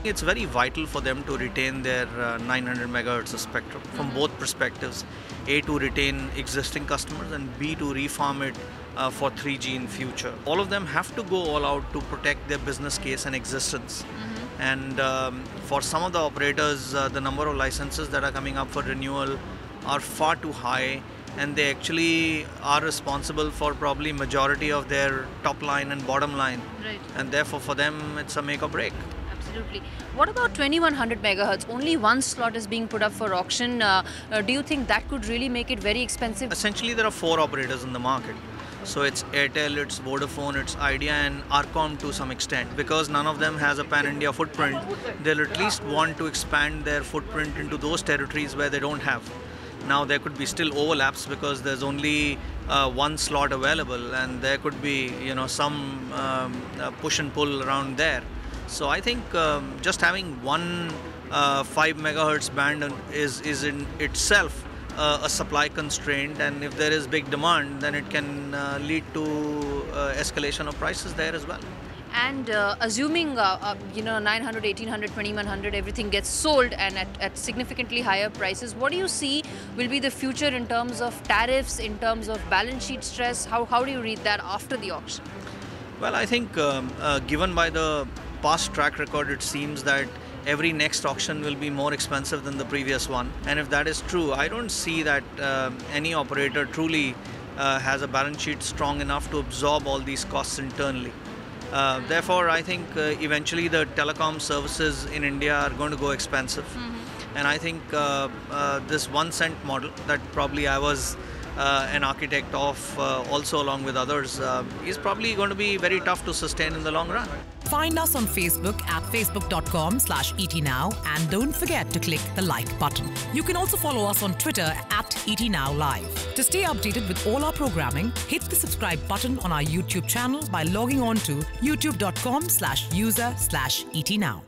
It's very vital for them to retain their 900 megahertz of spectrum from both perspectives. A, to retain existing customers, and B, to refarm it for 3G in future. All of them have to go all out to protect their business case and existence. And for some of the operators, the number of licenses that are coming up for renewal are far too high, and they actually are responsible for probably majority of their top line and bottom line. Right. And therefore for them it's a make or break. Absolutely. What about 2100 megahertz? Only one slot is being put up for auction. Do you think that could really make it very expensive? Essentially there are 4 operators in the market. So it's Airtel, it's Vodafone, it's Idea and Arcom to some extent. Because none of them has a pan-India footprint, they'll at least want to expand their footprint into those territories where they don't have. Now there could be still overlaps because there's only one slot available, and there could be some push and pull around there. So I think just having one 5 megahertz band is in itself a supply constraint, and if there is big demand, then it can lead to escalation of prices there as well. And assuming 900, 1800, 2100, everything gets sold and at significantly higher prices, what do you see will be the future in terms of tariffs, in terms of balance sheet stress? How do you read that after the auction? Well, I think given by the past track record, it seems that every next auction will be more expensive than the previous one. And if that is true, I don't see that any operator truly has a balance sheet strong enough to absorb all these costs internally. Therefore, I think eventually the telecom services in India are going to go expensive. And I think this 1 cent model that probably I was an architect of also along with others is probably going to be very tough to sustain in the long run. Find us on Facebook at facebook.com/ETNow, and don't forget to click the like button. You can also follow us on Twitter at ETNowLive. To stay updated with all our programming, hit the subscribe button on our YouTube channel by logging on to youtube.com/user/ETNow.